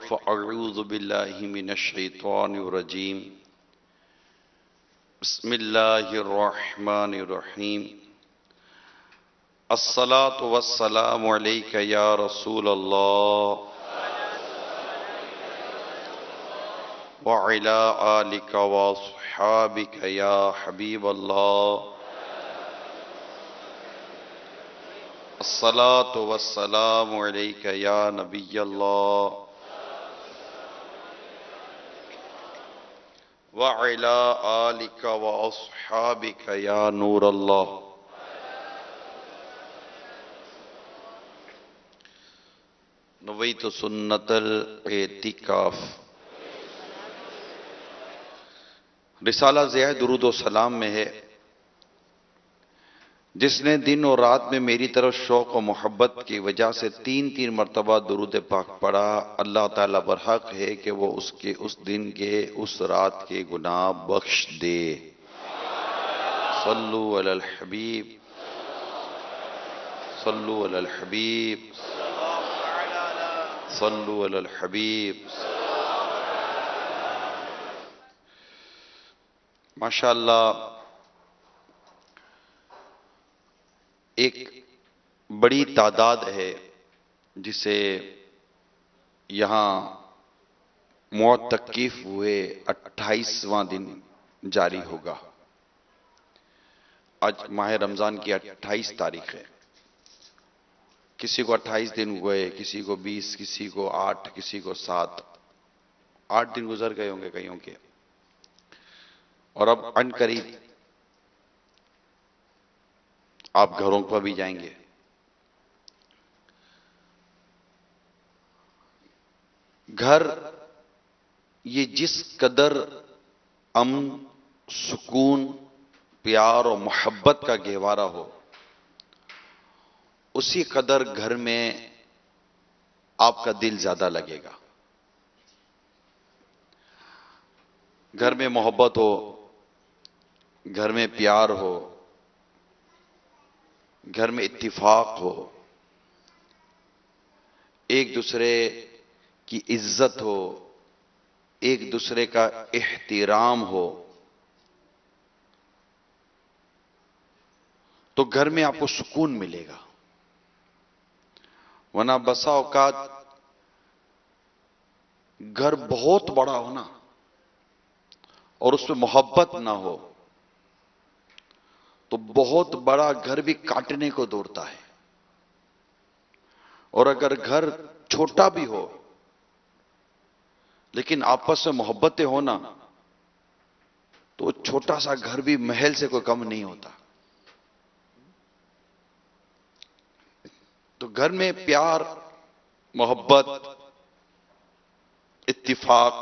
فأعوذ باللہ من الشیطان الرجیم بسم اللہ الرحمن الرحیم الصلاة والسلام علیک یا رسول اللہ وعلی آلک واصحابک یا حبیب اللہ الصلاة والسلام علیک یا نبی اللہ وعلی آلک واصحابک یا نور اللہ۔ نویت سنت الاعتکاف۔ رسالہ ضیاء درود و سلام میں ہے، جس نے دن اور رات میں میری طرف شوق و محبت کی وجہ سے تین مرتبہ درود پاک پڑھا، اللہ تعالیٰ پر حق ہے کہ وہ اس دن کے اس رات کے گناہ بخش دے۔ صلو علی الحبیب، صلو علی الحبیب، صلو علی الحبیب۔ ماشاءاللہ ایک بڑی تعداد ہے جسے یہاں معتکف ہوئے 28واں دن جاری ہوگا۔ آج ماہ رمضان کی 28 تاریخ ہے، کسی کو 28 دن ہوئے، کسی کو 20، کسی کو 8، کسی کو 7، 8 دن گزر گئے ہوں گے کئیوں کے، اور اب عن قریب آپ گھروں پر بھی جائیں گے۔ گھر یہ جس قدر امن، سکون، پیار اور محبت کا گہوارہ ہو، اسی قدر گھر میں آپ کا دل زیادہ لگے گا۔ گھر میں محبت ہو، گھر میں پیار ہو، گھر میں اتفاق ہو، ایک دوسرے کی عزت ہو، ایک دوسرے کا احترام ہو، تو گھر میں آپ کو سکون ملے گا۔ ورنہ بسا اوقات گھر بہت بڑا ہونا اور اس میں محبت نہ ہو تو بہت بڑا گھر بھی کاٹنے کو دوڑتا ہے، اور اگر گھر چھوٹا بھی ہو لیکن آپس میں محبتیں ہونا تو چھوٹا سا گھر بھی محل سے کوئی کم نہیں ہوتا۔ تو گھر میں پیار، محبت، اتفاق،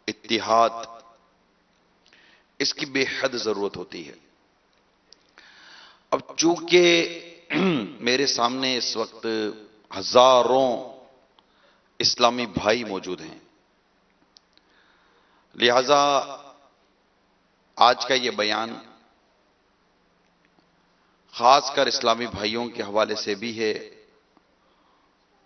اتحاد، اس کی بے حد ضرورت ہوتی ہے۔ اب چونکہ میرے سامنے اس وقت ہزاروں اسلامی بھائی موجود ہیں، لہذا آج کا یہ بیان خاص کر اسلامی بھائیوں کے حوالے سے بھی ہے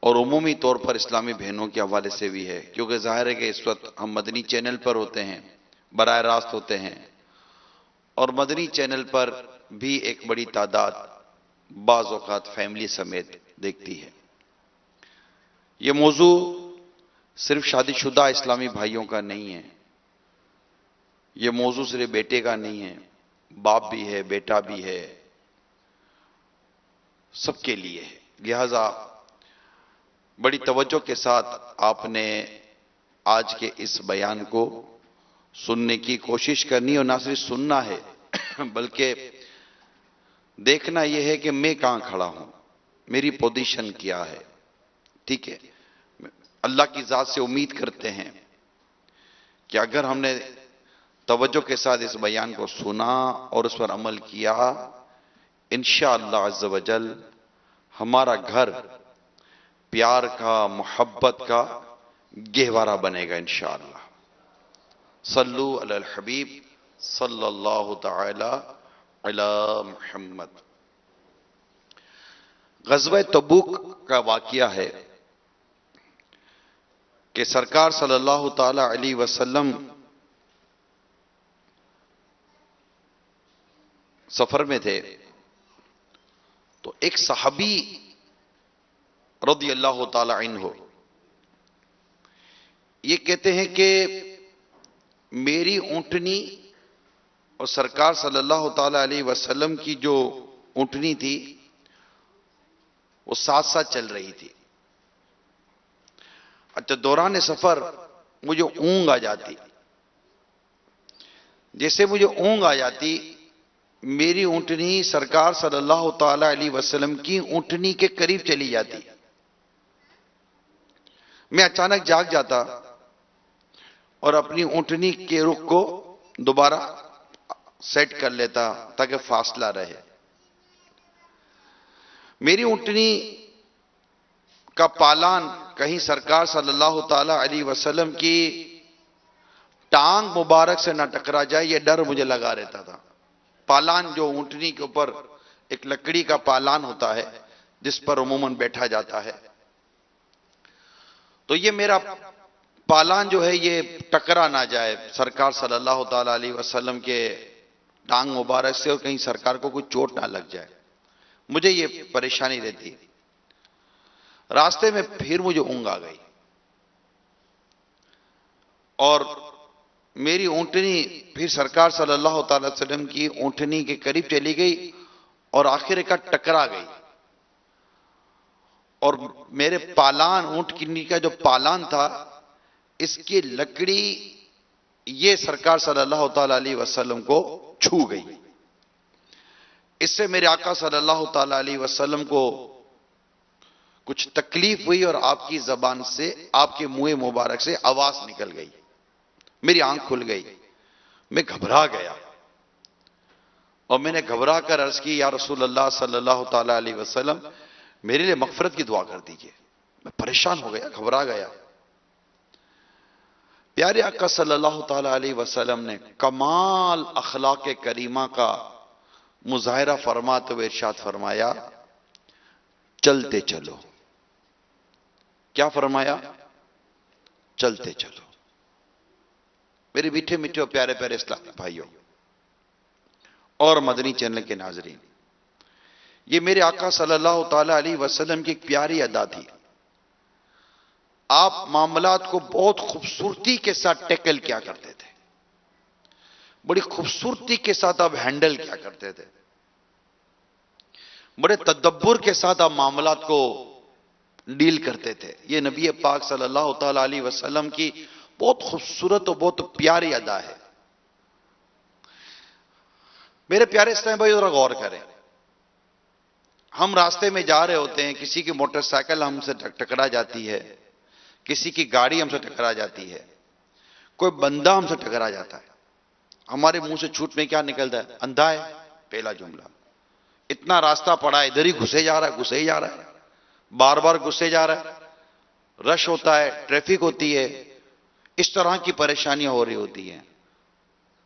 اور عمومی طور پر اسلامی بہنوں کے حوالے سے بھی ہے، کیونکہ ظاہر ہے کہ اس وقت ہم مدنی چینل پر ہوتے ہیں، براہ راست ہوتے ہیں، اور مدنی چینل پر بھی ایک بڑی تعداد بعض اوقات فیملی سمیت دیکھتی ہے۔ یہ موضوع صرف شادی شدہ اسلامی بھائیوں کا نہیں ہے، یہ موضوع صرف بیٹے کا نہیں ہے، باپ بھی ہے، بیٹا بھی ہے، سب کے لیے ہے۔ لہذا بڑی توجہ کے ساتھ آپ نے آج کے اس بیان کو سننے کی کوشش کرنی، اور نہ صرف سننا ہے بلکہ دیکھنا یہ ہے کہ میں کہاں کھڑا ہوں، میری پوزیشن کیا ہے۔ ٹھیک ہے، اللہ کی ذات سے امید کرتے ہیں کہ اگر ہم نے توجہ کے ساتھ اس بیان کو سنا اور اس پر عمل کیا، انشاءاللہ عز و جل ہمارا گھر پیار کا، محبت کا گہوارہ بنے گا انشاءاللہ۔ صلو علی الحبیب صلی اللہ تعالی علی محمد۔ غزوہ تبوک کا واقعہ ہے۔ کہ سرکار صلی اللہ تعالی علیہ وسلم سفر میں تھے تو ایک صحابی رضی اللہ تعالی عنہ یہ کہتے ہیں کہ میری اونٹنی اور سرکار صلی اللہ تعالی علیہ وسلم کی جو اونٹنی تھی وہ ساتھ ساتھ چل رہی تھی. اچھا دوران سفر مجھے اونگ آ جاتی. جیسے مجھے اونگ آ جاتی میری اونٹنی سرکار صلی اللہ تعالی علیہ وسلم کی اونٹنی کے قریب چلی جاتی. میں اچانک جاگ جاتا اور اپنی اونٹنی کے رخ کو دوبارہ سیٹ کر لیتا تاکہ فاصلہ رہے. میری اونٹنی کا پالان کہیں سرکار صلی اللہ تعالی علیہ وسلم کی ٹانگ مبارک سے نہ ٹکرا جائے یہ ڈر مجھے لگا رہتا تھا. پالان جو اونٹنی کے اوپر ایک لکڑی کا پالان ہوتا ہے جس پر عموماً بیٹھا جاتا ہے, تو یہ میرا پالان جو ہے یہ ٹکرا نہ جائے سرکار صلی اللہ تعالی علیہ وسلم کے ٹانگ مبارک سے اور کہیں سرکار کو کوئی چوٹ نہ لگ جائے. مجھے یہ پریشانی رہتی. راستے میں پھر مجھے اونگ آ گئی اور میری اونٹنی پھر سرکار صلی اللہ تعالی وسلم کی اونٹنی کے قریب چلی گئی اور آخر کا ٹکرا گئی. اور میرے پالان اونٹنی کا جو پالان تھا اس کی لکڑی یہ سرکار صلی اللہ تعالی علیہ وسلم کو چھو گئی. اس سے میرے آقا صلی اللہ تعالی علیہ وسلم کو کچھ تکلیف ہوئی اور آپ کی زبان سے آپ کے منہ مبارک سے آواز نکل گئی. میری آنکھ کھل گئی. میں گھبرا گیا اور میں نے گھبرا کر عرض کی یا رسول اللہ صلی اللہ تعالی علیہ وسلم میرے لیے مغفرت کی دعا کر دیجئے. میں پریشان ہو گیا, گھبرا گیا. پیارے آقا صلی اللہ تعالی علیہ وسلم نے کمال اخلاق کریمہ کا مظاہرہ فرماتے ہوئے ارشاد فرمایا چلتے چلو. کیا فرمایا؟ چلتے چلو. میرے میٹھے میٹھے اور پیارے پیارے اسلامی بھائیوں اور مدنی چینل کے ناظرین, یہ میرے آقا صلی اللہ تعالی علیہ وسلم کی ایک پیاری ادا تھی. آپ معاملات کو بہت خوبصورتی کے ساتھ ٹیکل کیا کرتے تھے, بڑی خوبصورتی کے ساتھ آپ ہینڈل کیا کرتے تھے, بڑے تدبر کے ساتھ آپ معاملات کو ڈیل کرتے تھے. یہ نبی پاک صلی اللہ تعالی علیہ وسلم کی بہت خوبصورت اور بہت پیاری ادا ہے. میرے پیارے اسلامی بھائی ذرا غور کریں. ہم راستے میں جا رہے ہوتے ہیں, کسی کی موٹر سائیکل ہم سے ٹکرا جاتی ہے, کسی کی گاڑی ہم سے ٹکرا جاتی ہے, کوئی بندہ ہم سے ٹکرا جاتا ہے, ہمارے منہ سے چھوٹ میں کیا نکلتا ہے؟ اندھا ہے. پہلا جملہ. اتنا راستہ پڑا ہے, ادھر ہی گھسے جا رہا ہے, گھسے ہی جا رہا ہے, بار بار گھسے جا رہا ہے. رش ہوتا ہے, ٹریفک ہوتی ہے, اس طرح کی پریشانیاں ہو رہی ہوتی ہیں.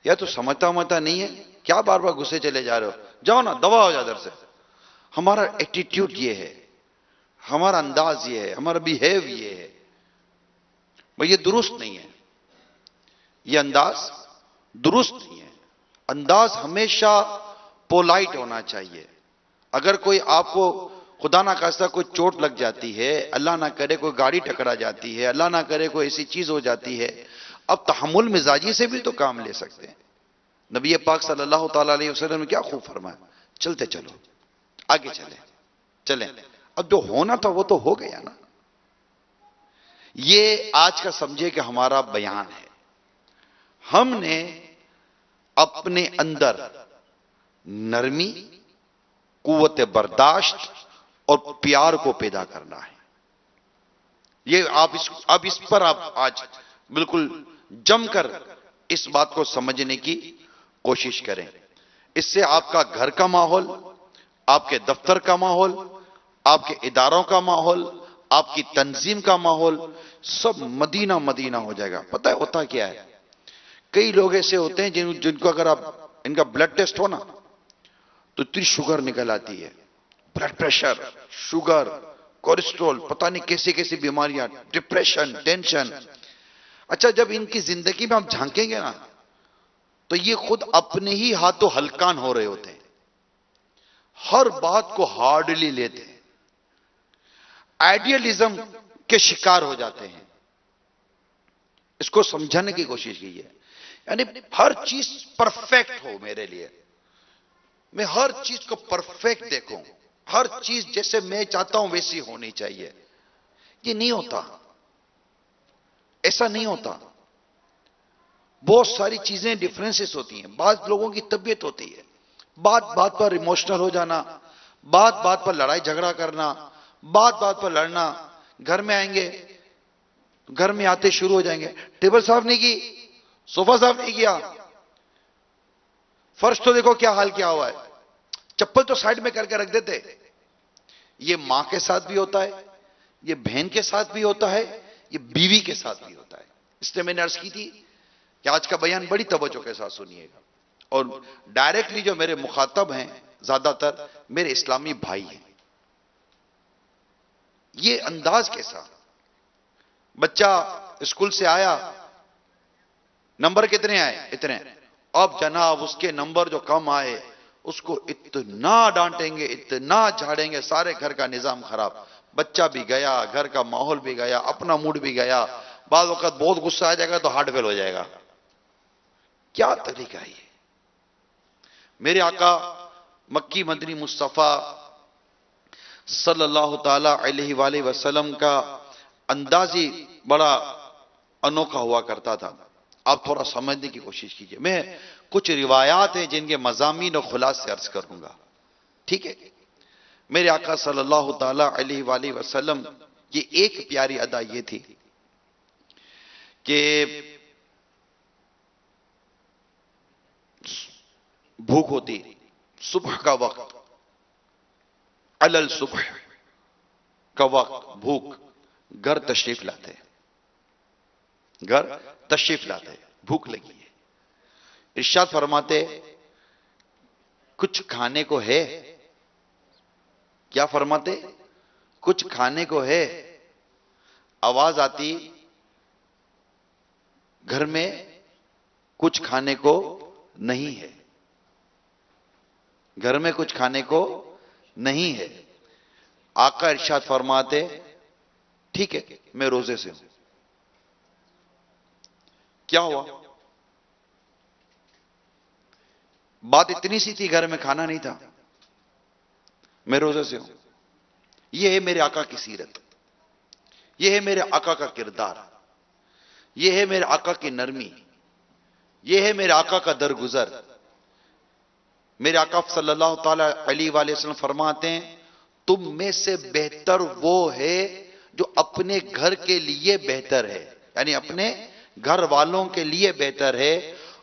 یا تو سمجھتا نہیں ہے, کیا بار بار گھسے چلے جا رہے ہو, جاؤ نا دبا ہو جا ادھر سے. ہمارا ایٹیٹیوڈ یہ ہے, ہمارا انداز یہ ہے, ہمارا بیہیو یہ ہے. بھئی یہ درست نہیں ہے, یہ انداز درست نہیں ہے. انداز ہمیشہ پولائٹ ہونا چاہیے. اگر کوئی آپ کو خدا نہ خواستہ کوئی چوٹ لگ جاتی ہے, اللہ نہ کرے کوئی گاڑی ٹکرا جاتی ہے, اللہ نہ کرے کوئی ایسی چیز ہو جاتی ہے, اب تحمل مزاجی سے بھی تو کام لے سکتے ہیں. نبی پاک صلی اللہ تعالی علیہ وسلم نے کیا خوب فرمایا, چلتے چلو, آگے چلیں. اب جو ہونا تھا وہ تو ہو گیا نا. یہ آج کا سمجھے کہ ہمارا بیان ہے. ہم نے اپنے اندر نرمی, قوت برداشت اور پیار کو پیدا کرنا ہے. یہ آپ اس پر آج بالکل جم کر اس بات کو سمجھنے کی کوشش کریں. اس سے آپ کا گھر کا ماحول, آپ کے دفتر کا ماحول, آپ کے اداروں کا ماحول, آپ کی تنظیم کا ماحول سب مدینہ مدینہ ہو جائے گا. پتہ ہے ہوتا کیا ہے, کئی لوگ ایسے ہوتے ہیں جن کو اگر آپ ان کا بلڈ ٹیسٹ ہو نا تو اتنی شوگر نکل آتی ہے, بلڈ پریشر, شوگر, کولیسٹرول، پتہ نہیں کیسی کیسی بیماریاں، ڈپریشن، ٹینشن. اچھا جب ان کی زندگی میں ہم جھانکیں گے نا تو یہ خود اپنے ہی ہاتھوں ہلکان ہو رہے ہوتے ہیں، ہر بات کو ہارڈلی لیتے ہیں، آئیڈیالزم کے شکار ہو جاتے ہیں. اس کو سمجھانے کی کوشش کیجیے. یعنی ہر چیز پرفیکٹ ہو میرے لیے، میں ہر چیز کو پرفیکٹ دیکھوں، ہر چیز جیسے میں چاہتا ہوں ویسی ہونی چاہیے. یہ نہیں ہوتا، ایسا نہیں ہوتا. بہت ساری چیزیں ڈیفرنسز ہوتی ہیں. بعض لوگوں کی طبیعت ہوتی ہے، بات بات پر ایموشنل ہو جانا، بات بات پر لڑائی جھگڑا کرنا، بات بات پر لڑنا. گھر میں آئیں گے، گھر میں آتے شروع ہو جائیں گے، ٹیبل صاف نہیں کی، صوفہ صاف نہیں کیا، فرش تو دیکھو کیا حال کیا ہوا ہے، چپل تو سائیڈ میں کر کے رکھ دیتے. یہ ماں کے ساتھ بھی ہوتا ہے، یہ بہن کے ساتھ بھی ہوتا ہے، یہ بیوی کے ساتھ بھی ہوتا ہے. اس لیے میں نے عرض کی تھی کہ آج کا بیان بڑی توجہ کے ساتھ سنیے گا. اور ڈائریکٹلی جو میرے مخاطب ہیں زیادہ تر میرے اسلامی بھائی ہیں. یہ انداز کیسا، بچہ اسکول سے آیا، نمبر کتنے آئے؟ اتنے. اب جناب اس کے نمبر جو کم آئے اس کو اتنا ڈانٹیں گے، اتنا جھاڑیں گے، سارے گھر کا نظام خراب. بچہ بھی گیا، گھر کا ماحول بھی گیا، اپنا موڈ بھی گیا. بعض وقت بہت غصہ آ جائے گا تو ہارٹ فیل ہو جائے گا. کیا طریقہ ہے یہ؟ میرے آقا مکی مدنی مصطفیٰ صلی اللہ تعالی علیہ وآلہ وسلم کا انداز ہی بڑا انوکھا ہوا کرتا تھا. آپ تھوڑا سمجھنے کی کوشش کیجئے. میں کچھ روایات ہیں جن کے مضامین اور خلاصے عرض کروں گا، ٹھیک ہے؟ میرے آقا صلی اللہ تعالی علیہ وآلہ وسلم کی ایک پیاری ادا یہ تھی کہ بھوک ہوتی، صبح کا وقت، علل صبح کا وقت، بھوک، گھر تشریف لاتے، گھر تشریف لاتے، بھوک لگی ہے. ارشاد فرماتے کچھ کھانے کو ہے؟ کیا فرماتے؟ کچھ کھانے کو ہے؟ آواز آتی گھر میں کچھ کھانے کو نہیں ہے، گھر میں کچھ کھانے کو نہیں ہے. آقا ارشاد فرماتے ٹھیک ہے میں روزے سے ہوں. کیا ہوا؟ بات اتنی سی تھی، گھر میں کھانا نہیں تھا، میں روزے سے ہوں. یہ ہے میرے آقا کی سیرت، یہ ہے میرے آقا کا کردار، یہ ہے میرے آقا کی نرمی، یہ ہے میرے آقا کا درگزر. میرے آقا صلی اللہ تعالی علیہ وآلہ وسلم فرماتے ہیں تم میں سے بہتر وہ ہے جو اپنے گھر کے لیے بہتر ہے، یعنی اپنے گھر والوں کے لیے بہتر ہے،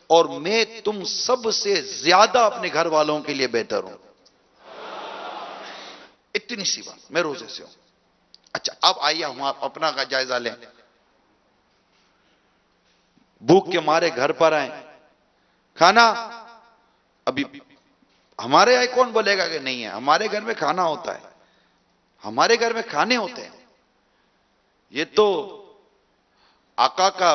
اور میں تم سب سے زیادہ اپنے گھر والوں کے لیے بہتر ہوں. اتنی سی بات، میں روزے سے ہوں. اچھا اب آئیے ہم اپنا کا جائزہ لیں. بھوک کے مارے گھر پر آئیں، کھانا ابھی ہمارے آئے کون بولے گا کہ نہیں ہے؟ ہمارے گھر میں کھانا ہوتا ہے، ہمارے گھر میں کھانے ہوتے ہیں. یہ تو آقا کا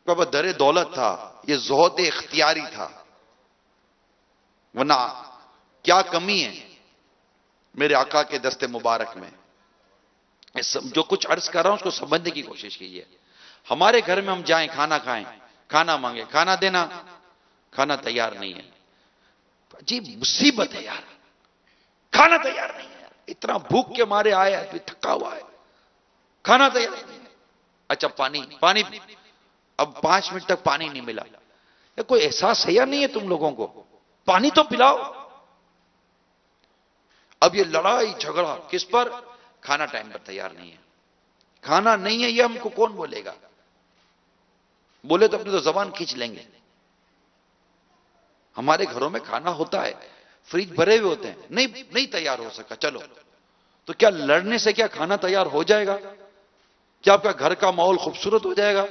در دولت تھا، یہ زہد اختیاری تھا، ورنہ کیا کمی ہے میرے آقا کے دست مبارک میں. جو کچھ عرض کر رہا ہوں اس کو سمجھنے کی کوشش کیجیے. ہمارے گھر میں ہم جائیں، کھانا کھائیں، کھانا مانگے، کھانا دینا، کھانا تیار نہیں ہے. جی مصیبت ہے یار، کھانا تیار نہیں ہے. اتنا بھوک کے مارے آیا ہے، تھکا ہوا ہے، کھانا تیار نہیں ہے. اچھا پانی، پانی اب 5 منٹ تک پانی نہیں ملا. کوئی احساس ہے یا نہیں ہے تم لوگوں کو؟ پانی تو پلاؤ. اب یہ لڑائی جھگڑا کس پر؟ کھانا ٹائم پر تیار نہیں ہے. کھانا نہیں ہے یہ ہم کو کون بولے گا؟ بولے تو اپنی تو زبان کھینچ لیں گے. ہمارے گھروں میں کھانا ہوتا ہے، فریج بھرے ہوئے ہوتے ہیں، نہیں تیار ہو سکا. چلو تو کیا لڑنے سے کیا کھانا تیار ہو جائے گا؟ کیا آپ کا گھر کا ماحول خوبصورت ہو جائے گا؟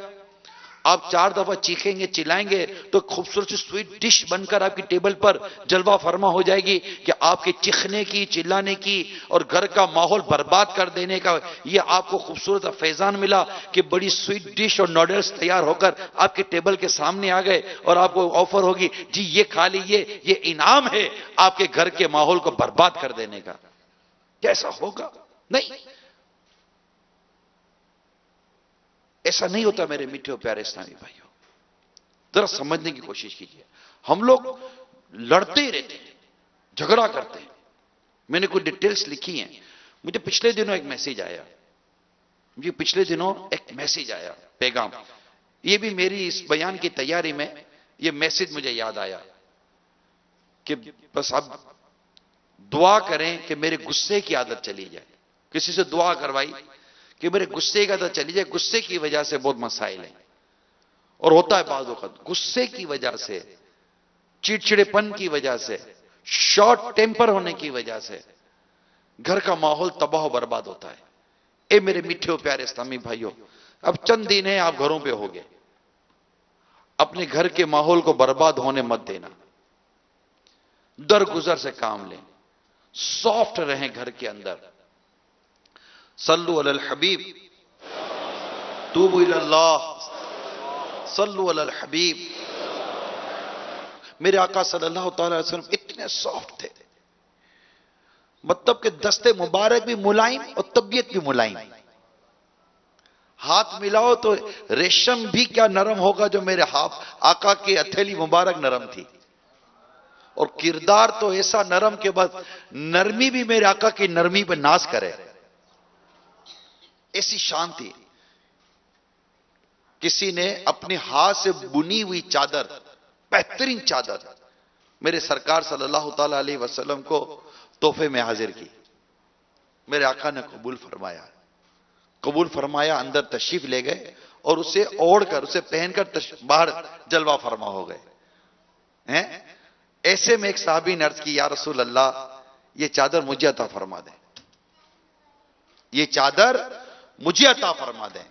آپ 4 دفعہ چیخیں گے چلائیں گے تو خوبصورت سی سویٹ ڈش بن کر آپ کی ٹیبل پر جلوہ فرما ہو جائے گی کہ آپ کے چیخنے کی چلانے کی اور گھر کا ماحول برباد کر دینے کا یہ آپ کو خوبصورت فیضان ملا کہ بڑی سویٹ ڈش اور نوڈلز تیار ہو کر آپ کے ٹیبل کے سامنے آ گئے اور آپ کو آفر ہوگی جی یہ کھا لیجیے، یہ انعام ہے آپ کے گھر کے ماحول کو برباد کر دینے کا۔ کیسا ہوگا؟ نہیں، ایسا نہیں ہوتا میرے میٹھے اور پیارے اسلامی بھائیوں۔ ذرا سمجھنے کی کوشش کیجیے، ہم لوگ لڑتے ہی رہتے ہیں، جھگڑا کرتے ہیں۔ میں نے کوئی ڈیٹیلز لکھی ہیں، مجھے پچھلے دنوں ایک میسیج آیا، پیغام، یہ بھی میری اس بیان کی تیاری میں یہ میسیج مجھے یاد آیا کہ بس اب دعا کریں کہ میرے غصے کی عادت چلی جائے۔ کسی سے دعا کروائی کہ میرے غصے کی عادت چلی جائے، غصے کی وجہ سے بہت مسائل ہیں، اور ہوتا ہے بعض اوقات غصے کی وجہ سے، چڑچڑے پن کی وجہ سے، شارٹ ٹیمپر ہونے کی وجہ سے گھر کا ماحول تباہ و برباد ہوتا ہے۔ اے میرے میٹھے اور پیارے اسلامی بھائیوں، اب چند دن ہیں آپ گھروں پہ ہوگے، اپنے گھر کے ماحول کو برباد ہونے مت دینا، درگزر سے کام لیں، سافٹ رہیں گھر کے اندر۔ صلو علی الحبیب، توبوا الی اللہ، صلو علی الحبیب۔ میرے آقا صلی اللہ تعالی علیہ وسلم اتنے سافٹ تھے، مطلب کہ دست مبارک بھی ملائم اور طبیعت بھی ملائم۔ ہاتھ ملاؤ تو ریشم بھی کیا نرم ہوگا جو میرے آقا کی ہتھیلی مبارک نرم تھی، اور کردار تو ایسا نرم کہ بس نرمی بھی میرے آقا کی نرمی پہ ناز کرے، ایسی شان تھی۔ کسی نے اپنے ہاتھ سے بنی ہوئی چادر، بہترین چادر، میرے سرکار صلی اللہ تعالی علیہ وسلم کو تحفے میں حاضر کی۔ میرے آقا نے قبول فرمایا، اندر تشریف لے گئے اور اسے اوڑھ کر، اسے پہن کر باہر جلوہ فرما ہو گئے۔ ایسے میں ایک صحابی نے عرض کی، یا رسول اللہ یہ چادر مجھے عطا فرما دیں، یہ چادر مجھے عطا فرما دیں۔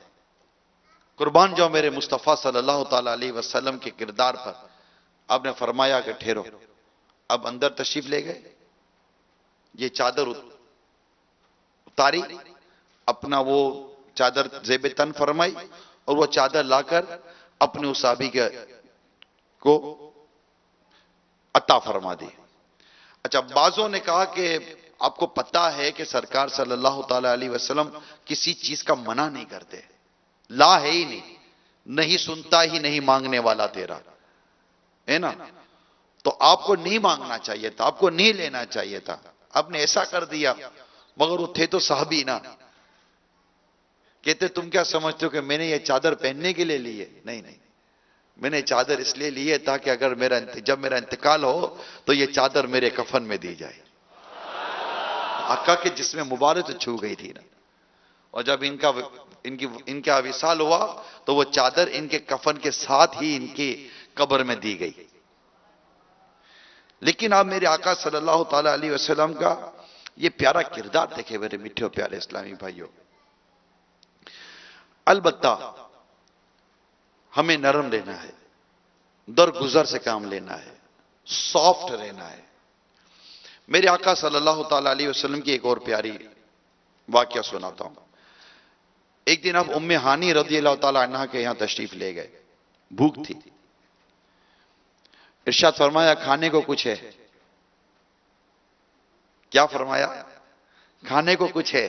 قربان جاؤ میرے مصطفیٰ صلی اللہ تعالی علیہ وسلم کے کردار پر۔ آپ نے فرمایا کہ ٹھہرو، اب اندر تشریف لے گئے، یہ چادر اتاری، اپنا وہ چادر زیب تن فرمائی، اور وہ چادر لا کر اپنے اس صحابی کو عطا فرما دی۔ اچھا، بعضوں نے کہا کہ آپ کو پتا ہے کہ سرکار صلی اللہ تعالی علیہ وسلم کسی چیز کا منع نہیں کرتے، لا ہے ہی نہیں سنتا ہی نہیں مانگنے والا تیرا، ہے نا؟ تو آپ کو نہیں مانگنا چاہیے تھا، آپ کو نہیں لینا چاہیے تھا، آپ نے ایسا کر دیا۔ مگر وہ تھے تو صحابی نا، کہتے تم کیا سمجھتے ہو کہ میں نے یہ چادر پہننے کے لیے لی ہے؟ نہیں، میں نے چادر اس لیے لی ہے تاکہ اگر جب میرا انتقال ہو تو یہ چادر میرے کفن میں دی جائے۔ آقا کے جسم مبارک تو چھو گئی تھی نا، اور جب ان کا وصال ہوا تو وہ چادر ان کے کفن کے ساتھ ہی ان کی قبر میں دی گئی۔ لیکن آپ میرے آقا صلی اللہ تعالی علیہ وسلم کا یہ پیارا کردار دیکھے میرے میٹھے اور پیارے اسلامی بھائیوں۔ البتہ ہمیں نرم رہنا ہے، درگزر سے کام لینا ہے، سافٹ رہنا ہے۔ میرے آقا صلی اللہ تعالی علیہ وسلم کی ایک اور پیاری واقعہ سناتا ہوں۔ ایک دن آپ ام ہانی رضی اللہ تعالی عنہ کے یہاں تشریف لے گئے، بھوک تھی، ارشاد فرمایا کھانے کو کچھ ہے؟ کیا فرمایا؟ کھانے کو کچھ ہے؟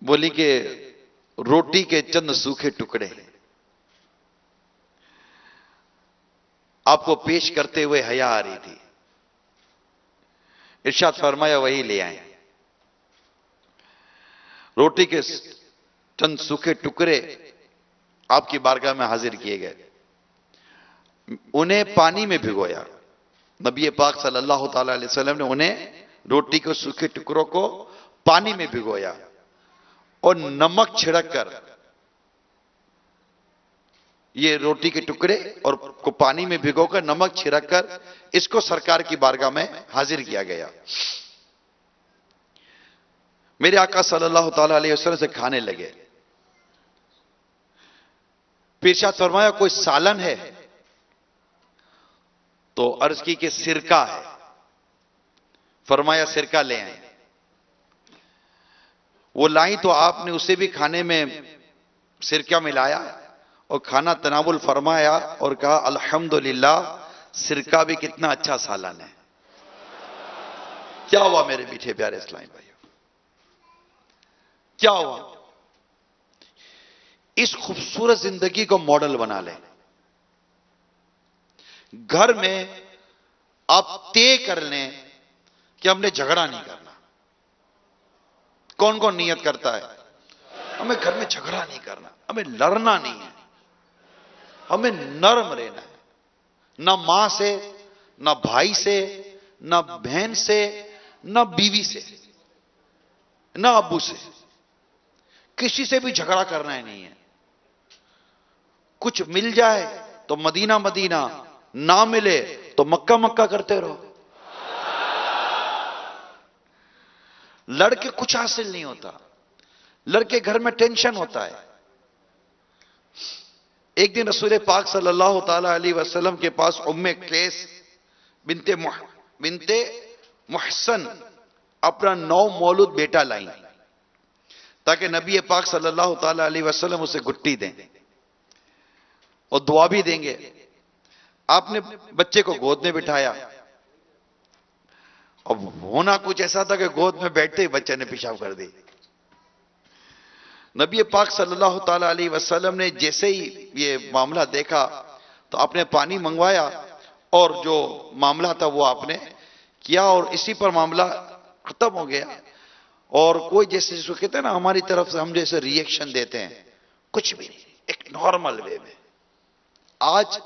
بولی کہ روٹی کے چند سوکھے ٹکڑے آپ کو پیش کرتے ہوئے حیا آ رہی تھی۔ ارشاد فرمایا وہی لے آئیں۔ روٹی کے چند سوکھے ٹکڑے آپ کی بارگاہ میں حاضر کیے گئے، انہیں پانی میں بھگویا۔ نبی پاک صلی اللہ تعالی علیہ وسلم نے انہیں روٹی کے سوکھے ٹکڑوں کو پانی میں بھگویا اور نمک چھڑک کر، یہ روٹی کے ٹکڑے اور کو پانی میں بھگو کر نمک چھڑک کر اس کو سرکار کی بارگاہ میں حاضر کیا گیا۔ میرے آقا صلی اللہ تعالی علیہ وسلم سے کھانے لگے۔ ارشاد فرمایا کوئی سالن ہے؟ تو عرض کی کہ سرکہ ہے. فرمایا سرکہ لے آئیں. وہ لائیں تو آپ نے اسے بھی کھانے میں سرکہ ملایا اور کھانا تناول فرمایا اور کہا الحمدللہ سرکہ بھی کتنا اچھا سالن ہے. کیا ہوا میرے میٹھے پیارے اسلامی بھائیو؟ کیا ہوا؟ اس خوبصورت زندگی کو ماڈل بنا لیں. گھر میں آپ طے کر لیں کہ ہم نے جھگڑا نہیں کرنا. کون کون نیت کرتا ہے؟ ہمیں گھر میں جھگڑا نہیں کرنا، ہمیں لڑنا نہیں ہے، ہمیں نرم رہنا ہے. نہ ماں سے، نہ بھائی سے، نہ بہن سے، نہ بیوی سے، نہ ابو سے، کسی سے بھی جھگڑا کرنا ہی نہیں ہے. کچھ مل جائے تو مدینہ مدینہ، نہ ملے تو مکہ مکہ کرتے رہو. لڑکے کچھ حاصل نہیں ہوتا، لڑکے گھر میں ٹینشن ہوتا ہے. ایک دن رسول پاک صلی اللہ تعالی علیہ وسلم کے پاس ام قیس بنت محسن اپنا نو مولود بیٹا لائیں تاکہ نبی پاک صلی اللہ تعالی علیہ وسلم اسے گٹی دیں اور دعا بھی دیں گے. آپ نے بچے کو گود میں بٹھایا. اب ہونا کچھ ایسا تھا کہ گود میں بیٹھتے ہی بچے نے پیشاب کر دی. نبی پاک صلی اللہ تعالی علیہ وسلم نے جیسے ہی یہ معاملہ دیکھا تو آپ نے پانی منگوایا اور جو معاملہ تھا وہ آپ نے کیا اور اسی پر معاملہ ختم ہو گیا. اور کوئی جیسے جس کو کہتے ہیں نا ہماری طرف سے ہم جیسے ری ایکشن دیتے ہیں، کچھ بھی نہیں، ایک نارمل وے میں. آج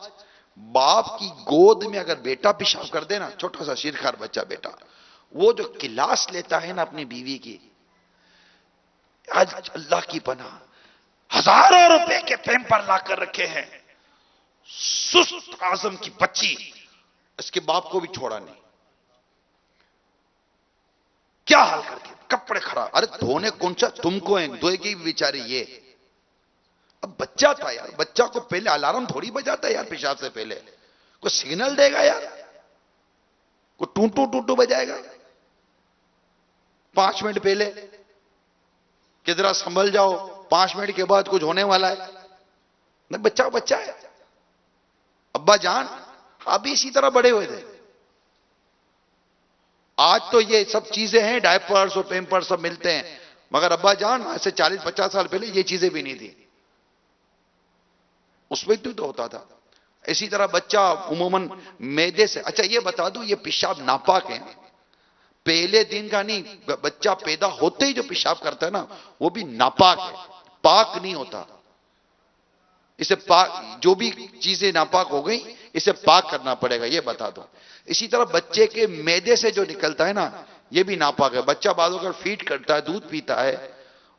باپ کی گود میں اگر بیٹا پیشاب کر دے نا، چھوٹا سا شیرخوار بچہ بیٹا، وہ جو کلاس لیتا ہے نا اپنی بیوی کی، آج اللہ کی پناہ ہزاروں روپے کے پیمپر لا کر رکھے ہیں، سست اعظم کی بچی اس کے باپ کو بھی چھوڑا نہیں. کیا حال کر کے کپڑے خراب، ارے دھونے کون سا تم کو ہیں، دھوئے گی بیچاری یہ. اب بچہ تھا یار، بچہ کو پہلے الارم تھوڑی بجاتا ہے یار پیشاب سے پہلے، کوئی سگنل دے گا یار، کوئی ٹونٹو ٹونٹو بجائے گا 5 منٹ پہلے کہ ذرا سنبھل جاؤ، 5 منٹ کے بعد کچھ ہونے والا ہے. نہیں، بچہ بچہ ہے. ابا جان ابھی اسی طرح بڑے ہوئے تھے. آج تو یہ سب چیزیں ہیں، ڈائپرز اور پیمپرز سب ملتے ہیں، مگر ابا جان ایسے 40-50 سال پہلے یہ چیزیں بھی نہیں تھی. اس میں تو ہوتا تھا. اسی طرح بچہ عموماً میدے سے، اچھا یہ بتا دوں یہ پیشاب ناپاک ہے، پہلے دن کا نہیں، بچہ پیدا ہوتے ہی جو پیشاب کرتا ہے نا وہ بھی ناپاک ہے، پاک نہیں ہوتا. اسے پاک، جو بھی چیزیں ناپاک ہو گئی اسے پاک کرنا پڑے گا، یہ بتا دو. اسی طرح بچے کے میدے سے جو نکلتا ہے نا یہ بھی ناپاک ہے. بچہ بعض اگر فیڈ کرتا ہے، دودھ پیتا ہے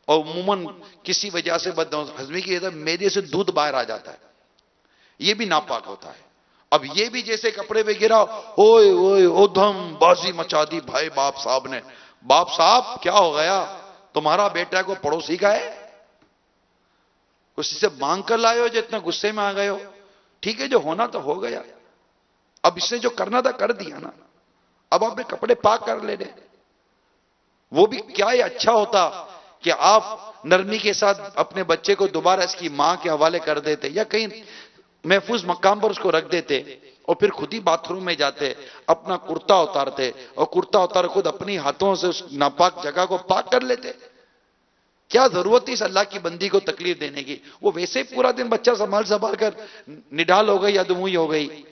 اور عموماً کسی وجہ سے بد ہضمی کی وجہ سے میدے سے دودھ باہر آ جاتا ہے، یہ بھی ناپاک ہوتا ہے. اب یہ بھی جیسے کپڑے پہ گرا، اوئے اوئے ادھم بازی مچا دی بھائی باپ صاحب نے. باپ صاحب کیا ہو گیا؟ تمہارا بیٹا کو پڑوسی کا ہے، کسی سے مانگ کر لائے ہو جو اتنا غصے میں آ گئے ہو؟ ٹھیک ہے جو ہونا تو ہو گیا، اب اس نے جو کرنا تھا کر دیا نا، اب آپ نے کپڑے پاک کر لینے. وہ بھی کیا ہی اچھا ہوتا کہ آپ نرمی کے ساتھ اپنے بچے کو دوبارہ اس کی ماں کے حوالے کر دیتے یا کہیں محفوظ مقام پر اس کو رکھ دیتے اور پھر خود ہی باتھ روم میں جاتے، اپنا کرتا اتارتے اور کرتا اتار خود اپنی ہاتھوں سے اس ناپاک جگہ کو پاک کر لیتے. کیا ضرورت تھی اس اللہ کی بندی کو تکلیف دینے کی؟ وہ ویسے ہی پورا دن بچہ سنبھال کر نڈال ہو گئی یا دموئی ہو گئی،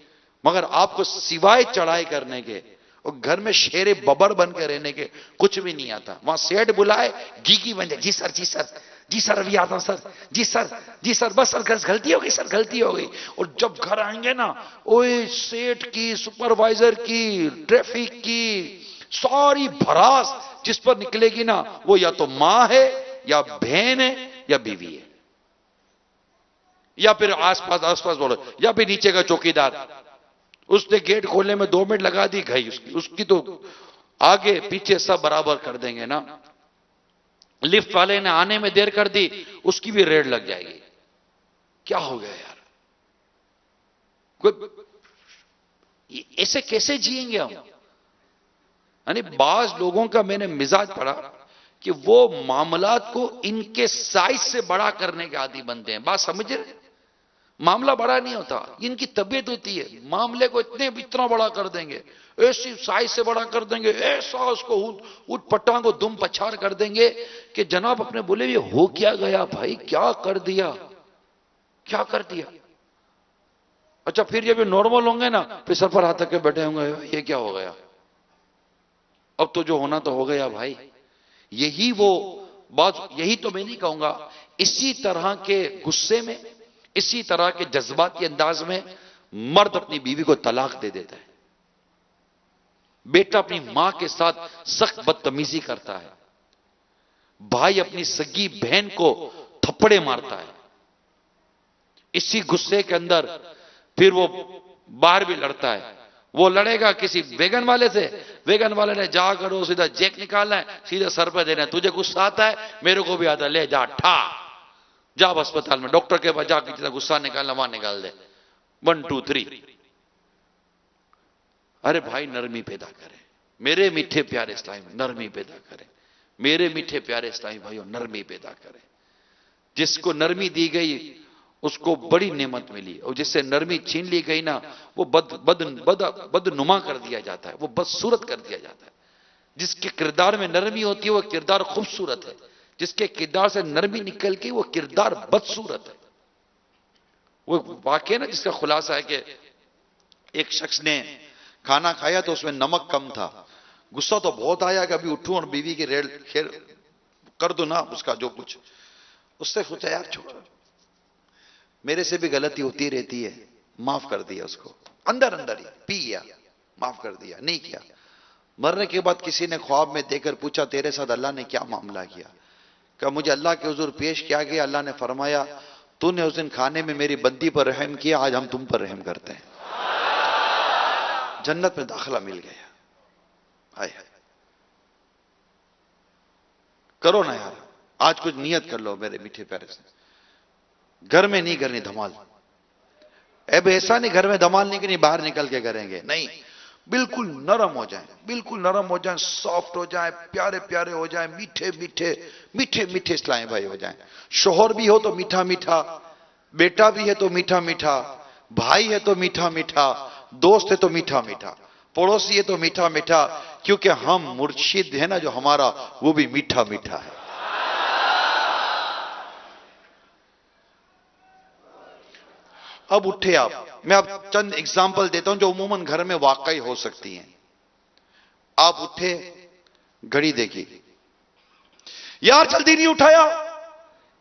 مگر آپ کو سوائے چڑھائی کرنے کے اور گھر میں شیر ببر بن کے رہنے کے کچھ بھی نہیں آتا. وہاں سیٹ بلائے گھی کی بن جائے، جی سر جی سر جی سر ابھی آتا ہوں سر، جی سر جی سر، بس سر غلطی ہو گئی سر غلطی ہو گئی. اور جب گھر آئیں گے نا، اوے سیٹ کی، سپروائزر کی، ٹریفک کی ساری بھراس جس پر نکلے گی نا وہ یا تو ماں ہے یا بہن ہے یا بیوی ہے، یا پھر آس پاس بولو، یا پھر نیچے کا چوکیدار. اس نے گیٹ کھولنے میں 2 منٹ لگا دی گئی، اس کی تو آگے پیچھے سب برابر کر دیں گے نا. لفٹ والے نے آنے میں دیر کر دی، اس کی بھی ریڈ لگ جائے گی. کیا ہو گیا یار؟ کوئی ایسے کیسے جئیں گے ہم؟ یعنی بعض لوگوں کا میں نے مزاج پڑھا کہ وہ معاملات کو ان کے سائز سے بڑا کرنے کے عادی بنتے ہیں. بات سمجھ رہے؟ معاملہ بڑا نہیں ہوتا، ان کی طبیعت ہوتی ہے معاملے کو اتنا بڑا کر دیں گے، ایسی سائز سے بڑا کر دیں گے، ایسا اس کو اٹھ پٹاں کو دم پچھار کر دیں گے کہ جناب اپنے بولے یہ ہو کیا گیا بھائی، کیا کر دیا، کیا کر دیا. اچھا پھر جب یہ نارمل ہوں گے نا، پھر سر پر ہاتھ رکھ کے بیٹھے ہوں گے، یہ کیا ہو گیا؟ اب تو جو ہونا تو ہو گیا بھائی. یہی وہ بات، یہی تو میں نہیں کہوں گا، اسی طرح کے غصے میں، اسی طرح کے جذباتی انداز میں مرد اپنی بیوی کو طلاق دے دیتا ہے، بیٹا اپنی ماں کے ساتھ سخت بدتمیزی کرتا ہے، بھائی اپنی سگی بہن کو تھپڑے مارتا ہے. اسی غصے کے اندر پھر وہ باہر بھی لڑتا ہے. وہ لڑے گا کسی ویگن والے سے، ویگن والے نے جا کر وہ سیدھا جیک نکالنا ہے، سیدھا سر پہ دینا ہے. تجھے غصہ آتا ہے، میرے کو بھی آتا ہے، لے جا ٹھا، جا ہسپتال میں ڈاکٹر کے پاس جا کے جتنا غصہ نکالنا وہاں نکال دے. 1 2 3. ارے بھائی نرمی پیدا کرے میرے میٹھے پیارے اسلامی، نرمی پیدا کرے میرے میٹھے پیارے اسلامی بھائیوں، نرمی پیدا کرے. جس کو نرمی دی گئی اس کو بڑی نعمت ملی، اور جس سے نرمی چھین لی گئی نا وہ بدنما کر دیا جاتا ہے، وہ بدصورت کر دیا جاتا ہے. جس کے کردار میں نرمی ہوتی ہے وہ کردار خوبصورت ہے، جس کے کردار سے نرمی نکل کے وہ کردار بدصورت ہے. وہ واقعہ نا جس کا خلاصہ ہے کہ ایک شخص نے کھانا کھایا تو اس میں نمک کم تھا، غصہ تو بہت آیا کہ ابھی اٹھوں اور بیوی کی ریل خیر کر دو نا اس کا جو کچھ. اس نے سوچا یار چھوڑ، میرے سے بھی غلطی ہوتی رہتی ہے، معاف کر دیا اس کو، اندر اندر ہی پی گیا، معاف کر دیا، نہیں کیا. مرنے کے بعد کسی نے خواب میں دے کر پوچھا تیرے ساتھ اللہ نے کیا معاملہ کیا؟ کہ مجھے اللہ کے حضور پیش کیا گیا، اللہ نے فرمایا تو نے اس دن کھانے میں میری بندی پر رحم کیا، آج ہم تم پر رحم کرتے ہیں. جنت میں داخلہ مل گیا. ہائے ہائے، کرو نا یار، آج کچھ نیت کر لو میرے میٹھے پیارے سے. گھر میں نہیں کرنی دھمال، اب ایسا نہیں گھر میں دھمال نہیں کرنی باہر نکل کے کریں گے، نہیں، بالکل نرم ہو جائیں، بالکل نرم ہو جائیں، سافٹ ہو جائیں، پیارے پیارے ہو جائیں، میٹھے میٹھے میٹھے میٹھے اسلام بھائی ہو جائیں. شوہر بھی ہو تو میٹھا میٹھا، بیٹا بھی ہے تو میٹھا میٹھا، بھائی ہے تو میٹھا میٹھا، دوست ہے تو میٹھا میٹھا، پڑوسی ہے تو میٹھا میٹھا، کیونکہ ہم مرشد ہے نا جو ہمارا وہ بھی میٹھا میٹھا ہے. اب اٹھے آپ، میں اب چند اگزامپل دیتا ہوں جو عموماً گھر میں واقعی ہو سکتی ہیں. آپ اٹھے، گھڑی دیکھی، یار جلدی نہیں اٹھایا،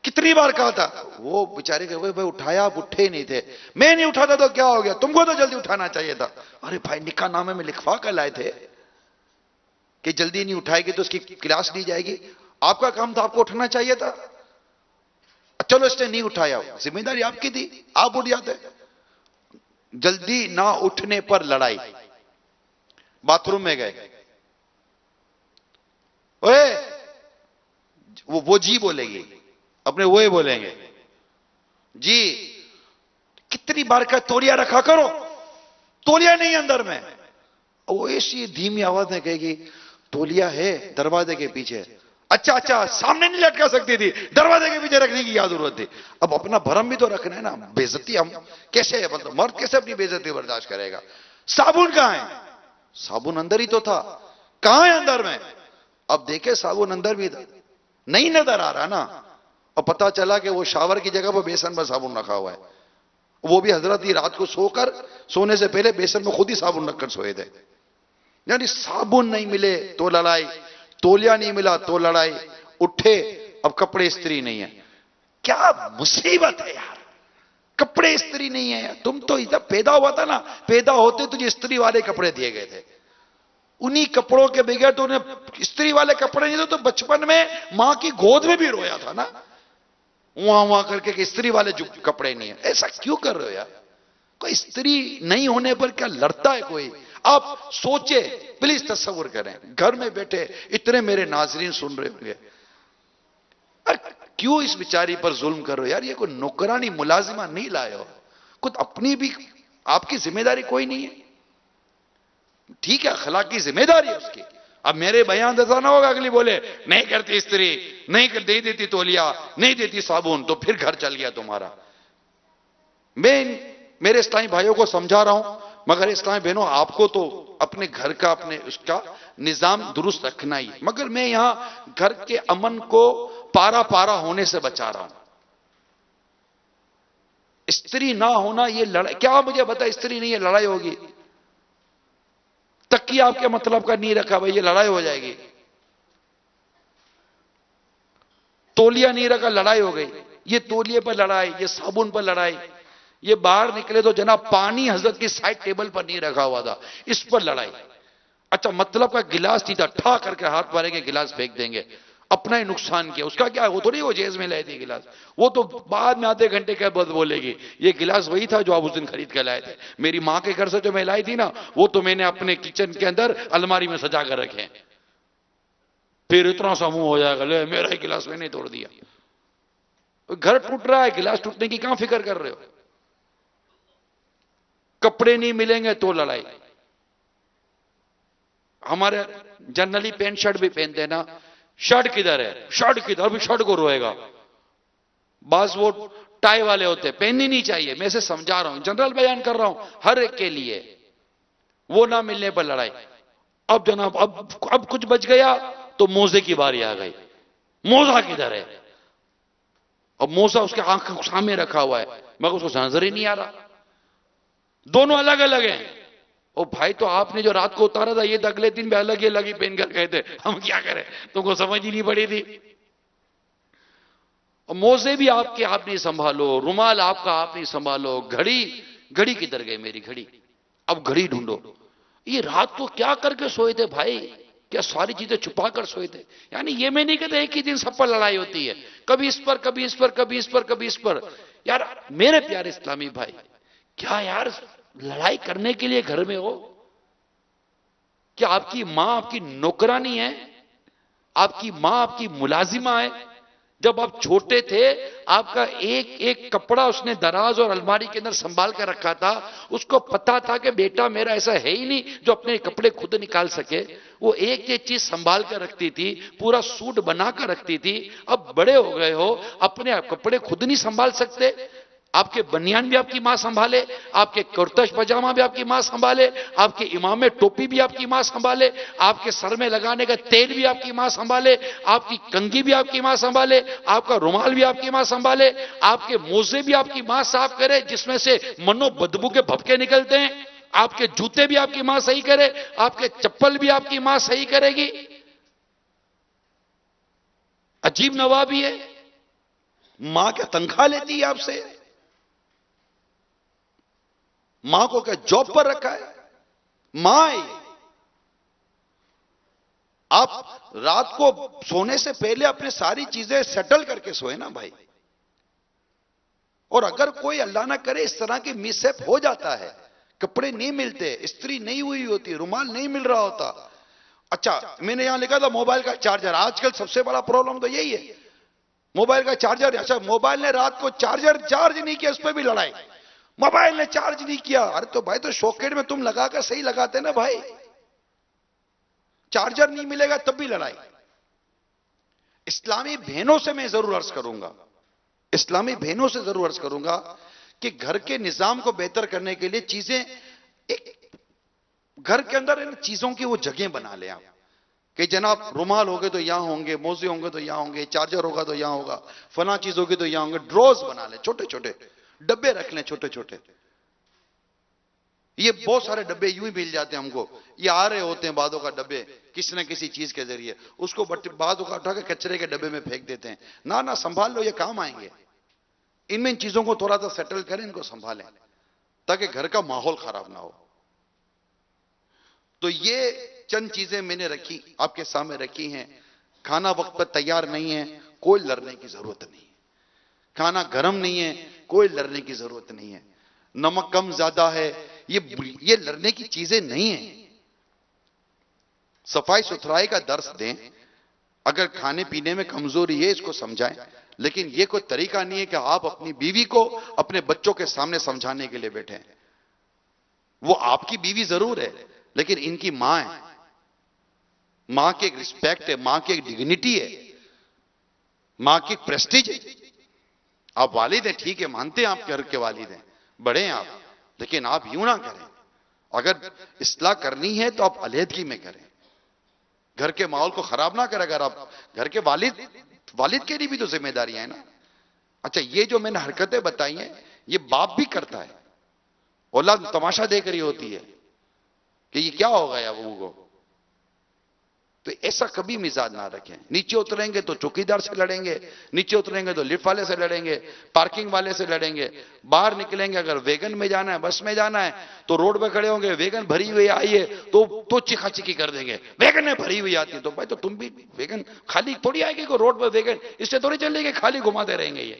کتنی بار کہا تھا. وہ بیچارے کہ بھائی اٹھایا، آپ اٹھے نہیں تھے. میں نہیں اٹھاتا تو کیا ہو گیا، تم کو تو جلدی اٹھانا چاہیے تھا. ارے بھائی نکاح نامے میں لکھوا کر لائے تھے کہ جلدی نہیں اٹھائے گی تو اس کی کلاس لی جائے گی. آپ کا کام تھا، آپ کو اٹھنا چاہیے تھا. چلو اس نے نہیں اٹھایا، ذمہ داری آپ کی تھی، آپ اٹھ جاتے. جلدی نہ اٹھنے پر لڑائی. باتھ روم میں گئے، وہ جی بولے گی، اپنے وہ بولیں گے جی. کتنی بار کا تولیا رکھا کرو، تولیا نہیں اندر میں. وہ ایسی دھیمی آواز میں کہے گی تولیا ہے دروازے کے پیچھے. اچھا اچھا، سامنے نہیں لٹکا سکتی تھی، دروازے کے پیچھے رکھنے کی کیا ضرورت تھی. اب اپنا بھرم بھی تو رکھنا ہے نا، بےعزتی ہم کیسے، مطلب مرد کیسے اپنی بےعزتی برداشت کرے گا. صابن کہاں ہے؟ صابن اندر ہی تو تھا، کہاں ہے اندر میں؟ اب دیکھے صابن اندر بھی نہیں نظر آ رہا نا. اور پتا چلا کہ وہ شاور کی جگہ پر بیسن میں صابن رکھا ہوا ہے. وہ بھی حضرت ہی رات کو سونے سے پہلے بیسن میں خود ہی صابن رکھ کر سوئے تھے. یعنی صابن نہیں ملے تو لڑائی، تولیا نہیں ملا تو لڑائی. اٹھے، اب کپڑے استری نہیں ہے. کیا مصیبت ہے یار، کپڑے استری نہیں ہے. تم تو جب پیدا ہوا تھا نا، پیدا ہوتے تجھے استری والے کپڑے دیے گئے تھے. انہی کپڑوں کے بغیر تو انہیں استری والے کپڑے نہیں تھے، تو بچپن میں ماں کی گود میں بھی رویا تھا نا، وہاں وہاں کر کے کہ استری والے جو کپڑے نہیں ہیں. ایسا کیوں کر رہے ہو یار؟ کوئی استری نہیں ہونے پر کیا لڑتا ہے کوئی؟ آپ سوچے، پلیز تصور کریں، گھر میں بیٹھے اتنے میرے ناظرین سن رہے ہوں گے، کیوں اس بیچاری پر ظلم کر رہے ہو؟ یار یہ کوئی نوکرانی ملازمہ نہیں لائے ہو، خود اپنی بھی آپ کی ذمہ داری کوئی نہیں ہے؟ ٹھیک ہے اخلاقی ذمہ داری ہے اس کی، اب میرے بیان ایسا نہ ہوگا اگلی بولے نہیں کرتی استری، نہیں دیتی تولیا، نہیں دیتی صابن، تو پھر گھر چل گیا تمہارا۔ میں میرے اسلامی بھائیوں کو سمجھا رہا ہوں، مگر اسلامی بہنوں آپ کو تو اپنے گھر کا اپنے اس کا نظام درست رکھنا ہی، مگر میں یہاں گھر کے امن کو پارا پارا ہونے سے بچا رہا ہوں۔ استری نہ ہونا یہ لڑائی، کیا مجھے بتا استری نہیں ہے لڑائی ہوگی؟ تکیہ آپ کے مطلب کا نہیں رکھا بھائی یہ لڑائی ہو جائے گی، تولیہ نہیں رکھا لڑائی ہو گئی، یہ تولیے پر لڑائی، یہ صابن پر لڑائی، یہ باہر نکلے تو جناب پانی حضرت کی سائڈ ٹیبل پر نہیں رکھا ہوا تھا، اس پر لڑائی۔ اچھا مطلب کا گلاس نہیں تھا، ٹھا کر کے ہاتھ ماریں گے گلاس پھینک دیں گے، اپنا ہی نقصان کیا، اس کا کیا، وہ تو نہیں وہ جیز میں لائے تھے گلاس، وہ تو بعد میں آدھے گھنٹے کے بعد بولے گی یہ گلاس وہی تھا جو آپ اس دن خرید کے لائے تھے، میری ماں کے گھر سے جو میں لائی تھی نا وہ تو میں نے اپنے کچن کے اندر الماری میں سجا کر رکھے ہیں۔ پھر اتنا سا منہ ہو جائے گا لے میرا ہی گلاس میں نے توڑ دیا۔ گھر ٹوٹ رہا ہے، گلاس ٹوٹنے کی کہاں فکر کر رہے ہو؟ کپڑے نہیں ملیں گے تو لڑائی۔ ہمارے جنرلی پینٹ شرٹ بھی پہنتے نا، شرٹ کدھر ہے، شرٹ کدھر، ابھی شرٹ کو روئے گا۔ بعض وہ ٹائی والے ہوتے پہننی نہیں چاہیے، میں اسے سمجھا رہا ہوں، جنرل بیان کر رہا ہوں ہر ایک کے لیے، وہ نہ ملنے پر لڑائی۔ اب جناب اب کچھ بچ گیا تو موزے کی باری آ گئی، موزہ کدھر ہے؟ اب موزہ اس کے آنکھ سامنے رکھا ہوا ہے مگر اس کو نظر ہی نہیں آ رہا، دونوں الگ الگ ہیں۔ او بھائی تو آپ نے جو رات کو اتارا تھا یہ تو اگلے دن بھی الگ ہی لگی پہن کر گئے تھے، ہم کیا کریں، تم کو سمجھ ہی نہیں پڑی تھی۔ اور موزے بھی آپ کے آپ نہیں سنبھالو، رومال آپ کا آپ نہیں سنبھالو، گھڑی کدھر گئی میری گھڑی، اب گھڑی ڈھونڈو۔ یہ رات کو کیا کر کے سوئے تھے بھائی، کیا ساری چیزیں چھپا کر سوئے تھے؟ یعنی یہ میں نہیں کہتا ایک ہی دن سب پر لڑائی ہوتی ہے، کبھی اس پر کبھی اس پر کبھی اس پر کبھی اس پر۔ یار میرے پیارے اسلامی بھائی، کیا یار لڑائی کرنے کے لیے گھر میں ہو؟ کیا آپ کی ماں آپ کی نوکرانی ہے؟ آپ کی ماں آپ کی ملازمہ ہے؟ جب آپ چھوٹے تھے آپ کا ایک ایک کپڑا اس نے دراز اور الماری کے اندر سنبھال کر رکھا تھا، اس کو پتا تھا کہ بیٹا میرا ایسا ہے ہی نہیں جو اپنے کپڑے خود نکال سکے، وہ ایک ایک چیز سنبھال کر رکھتی تھی، پورا سوٹ بنا کر رکھتی تھی۔ اب بڑے ہو گئے ہو، اپنے کپڑے خود نہیں سنبھال سکتے، آپ کے بنیان بھی آپ کی ماں سنبھالے، آپ کے کرتش پجامہ بھی آپ کی ماں سنبھالے، آپ کے امامے ٹوپی بھی آپ کی ماں سنبھالے، آپ کے سر میں لگانے کا تیل بھی آپ کی ماں سنبھالے، آپ کی کنگھی بھی آپ کی ماں سنبھالے، آپ کا رومال بھی آپ کی ماں سنبھالے، آپ کے موزے بھی آپ کی ماں صاف کرے جس میں سے منو بدبو کے بھپکے نکلتے ہیں، آپ کے جوتے بھی آپ کی ماں صحیح کرے، آپ کے چپل بھی آپ کی ماں صحیح کرے گی۔ عجیب نوابی ہے، ماں کیا تنخواہ لیتی ہے آپ سے؟ ماں کو کیا جاب پر رکھا ہے؟ ماں ہے۔ آپ رات کو سونے سے پہلے اپنے ساری چیزیں سیٹل کر کے سوئے نا بھائی۔ اور اگر کوئی اللہ نہ کرے اس طرح کی مس ہیپ ہو جاتا ہے، کپڑے نہیں ملتے، استری نہیں ہوئی ہوتی، رومال نہیں مل رہا ہوتا۔ اچھا میں نے یہاں لکھا تھا موبائل کا چارجر، آج کل سب سے بڑا پرابلم تو یہی ہے، موبائل کا چارجر۔ اچھا موبائل نے رات کو چارجر چارج نہیں کیا، اس پہ بھی لڑائی، موبائل نے چارج نہیں کیا۔ ارے تو بھائی تو شاکٹ میں تم لگا کر صحیح لگاتے نا بھائی، چارجر نہیں ملے گا تب بھی لڑائی۔ اسلامی بہنوں سے میں ضرور عرض کروں گا، اسلامی بہنوں سے ضرور عرض کروں گا کہ گھر کے نظام کو بہتر کرنے کے لیے چیزیں ایک گھر کے اندر ان چیزوں کی وہ جگہیں بنا لیں آپ، کہ جناب رومال ہوگے تو یہاں ہوں گے، موزے ہوں گے تو یہاں ہوں گے، چارجر ہوگا تو یہاں ہوگا، فلاں چیز ہوگی تو یہاں ہوں گے، ڈروز بنا لیں، چھوٹے چھوٹے ڈبے رکھ لیں، چھوٹے چھوٹے۔ یہ بہت سارے ڈبے یوں ہی مل جاتے ہیں ہم کو، یہ آ رہے ہوتے ہیں بعدوں کا ڈبے کسی نہ کسی چیز کے ذریعے، اس کو بعدوں کا اٹھا کے کچرے کے ڈبے میں پھینک دیتے ہیں۔ نہ سنبھال لو، یہ کام آئیں گے، ان میں ان چیزوں کو تھوڑا سا سیٹل کریں، ان کو سنبھالیں تاکہ گھر کا ماحول خراب نہ ہو۔ تو یہ چند چیزیں میں نے رکھی آپ کے سامنے رکھی ہیں۔ کھانا وقت پر تیار نہیں ہے، کوئی لڑنے کی ضرورت نہیں ہے، کھانا گرم نہیں ہے، کوئی لڑنے کی ضرورت نہیں ہے، نمک کم زیادہ ہے، یہ لڑنے کی چیزیں نہیں ہیں۔ صفائی ستھرائی کا درس دیں، اگر کھانے پینے میں کمزوری ہے اس کو سمجھائیں، لیکن یہ کوئی طریقہ نہیں ہے کہ آپ اپنی بیوی کو اپنے بچوں کے سامنے سمجھانے کے لیے بیٹھے ہیں. وہ آپ کی بیوی ضرور ہے لیکن ان کی ماں ہے. ماں کی ایک رسپیکٹ ہے, ماں کی ایک ڈگنیٹی ہے, ماں کی ایک پریسٹیج ہے. آپ والد ہیں, ٹھیک ہے, مانتے ہیں آپ گھر کے والد ہیں, بڑے ہیں آپ, لیکن آپ یوں نہ کریں. اگر اصلاح کرنی ہے تو آپ علیحدگی میں کریں, گھر کے ماحول کو خراب نہ کریں. اگر آپ گھر کے والد کے لیے بھی تو ذمہ داریاں ہیں نا. اچھا, یہ جو میں نے حرکتیں بتائی ہیں یہ باپ بھی کرتا ہے. اولاد تماشا دیکھ رہی ہوتی ہے کہ یہ کیا ہو گیا ابو کو. تو ایسا کبھی مزاج نہ رکھیں. نیچے اتریں گے تو چوکیدار سے لڑیں گے, نیچے اتریں گے تو لفٹ والے سے لڑیں گے, پارکنگ والے سے لڑیں گے. باہر نکلیں گے, اگر ویگن میں جانا ہے, بس میں جانا ہے, تو روڈ پہ کھڑے ہوں گے, ویگن بھری ہوئی آئی ہے تو چیخا چیخی کر دیں گے, ویگن میں بھری ہوئی آتی ہے. تو بھائی تو تم بھی ویگن خالی تھوڑی آئے گی کہ روڈ پہ ویگن اس سے تھوڑی چلے گی, خالی گھماتے رہیں گے. یہ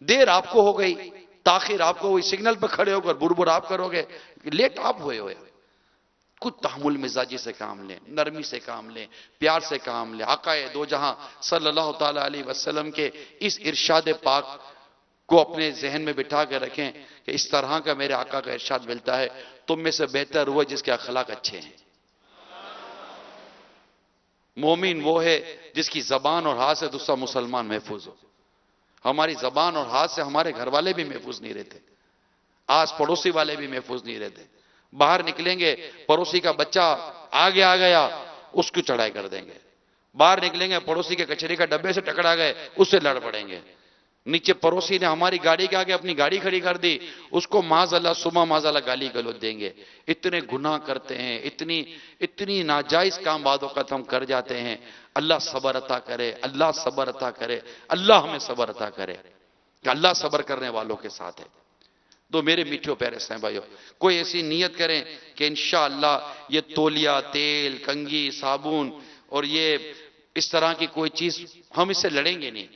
دیر آپ کو ہو گئی, تاخیر آپ کو ہوئی, سگنل پہ کھڑے ہو کر بڑبڑ آپ کرو گے, لیٹ آپ ہوئے. کچھ تحمل مزاجی سے کام لیں, نرمی سے کام لیں, پیار سے کام لیں. آقا دو جہاں صلی اللہ تعالی علیہ وسلم کے اس ارشاد پاک کو اپنے ذہن میں بٹھا کے رکھیں کہ اس طرح کا میرے آقا کا ارشاد ملتا ہے, تم میں سے بہتر وہ جس کے اخلاق اچھے ہیں. مومن وہ ہے جس کی زبان اور ہاتھ سے دوسرا مسلمان محفوظ ہو. ہماری زبان اور ہاتھ سے ہمارے گھر والے بھی محفوظ نہیں رہتے, آس پڑوسی والے بھی محفوظ نہیں رہتے. باہر نکلیں گے, پڑوسی کا بچہ آگے آ گیا, اس کو چڑھائی کر دیں گے. باہر نکلیں گے, پڑوسی کے کچرے کا ڈبے سے ٹکرا گئے, اس سے لڑ پڑیں گے. نیچے پڑوسی نے ہماری گاڑی کے آگے اپنی گاڑی کھڑی کر دی, اس کو معاذ اللہ صبح معاذ اللہ گالی گلوچ دیں گے. اتنے گناہ کرتے ہیں, اتنی ناجائز کام بعد وقت ہم کر جاتے ہیں. اللہ صبر عطا کرے, اللہ صبر عطا کرے, اللہ ہمیں صبر عطا کرے کہ اللہ صبر کرنے والوں کے ساتھ ہے. تو میرے میٹھو پیارے اسلام بھائیو, کوئی ایسی نیت کریں کہ انشاءاللہ یہ تولیہ, تیل, کنگھی, صابن اور یہ اس طرح کی کوئی چیز ہم اس سے لڑیں گے نہیں.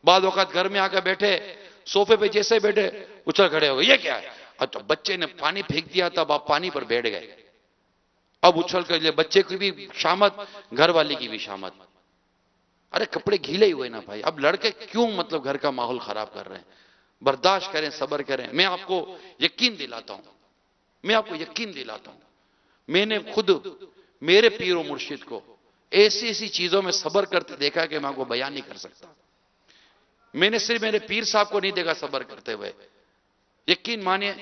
بعض اوقات گھر میں آ کر بیٹھے, صوفے پہ جیسے بیٹھے اچھل کھڑے ہو گئے, یہ کیا ہے؟ اچھا, بچے نے پانی پھینک دیا تھا, آپ پانی پر بیٹھ گئے. اب اچھل کر لے, بچے کی بھی شامت, گھر والی کی بھی شامت. ارے کپڑے گھیلے ہی ہوئے نا بھائی, اب لڑکے کیوں مطلب گھر کا ماحول خراب کر رہے ہیں؟ برداشت کریں, صبر کریں. میں آپ کو یقین دلاتا ہوں, میں نے خود میرے پیر و مرشد کو ایسی چیزوں میں صبر کرتے دیکھا کہ میں آپ کو بیان نہیں کر سکتا. میں نے صرف میرے پیر صاحب کو نہیں دیکھا صبر کرتے ہوئے, یقین مانیے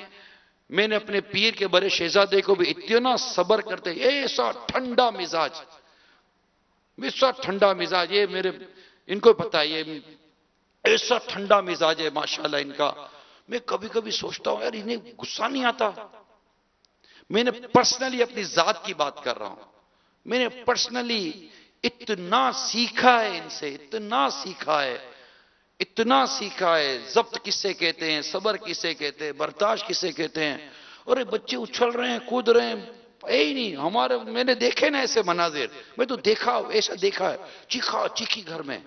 میں نے اپنے پیر کے بڑے شہزادے کو بھی اتنا صبر کرتے, ایسا ٹھنڈا مزاج, یہ میرے ان کو پتا ہے, یہ ایسا ٹھنڈا مزاج ہے ماشاءاللہ ان کا. میں کبھی کبھی سوچتا ہوں یار انہیں غصہ نہیں آتا. میں نے پرسنلی اپنی ذات کی بات کر رہا ہوں, میں نے پرسنلی اتنا سیکھا ہے ان سے, اتنا سیکھا ہے. ضبط کسے کہتے ہیں, صبر کسے کہتے ہیں, برداشت کسے کہتے ہیں. اور بچے اچھل رہے ہیں, کود رہے ہیں, ہی نہیں میں نے دیکھے نا ایسے مناظر, میں تو ایسا دیکھا ہے, چیخا چیخی گھر میں.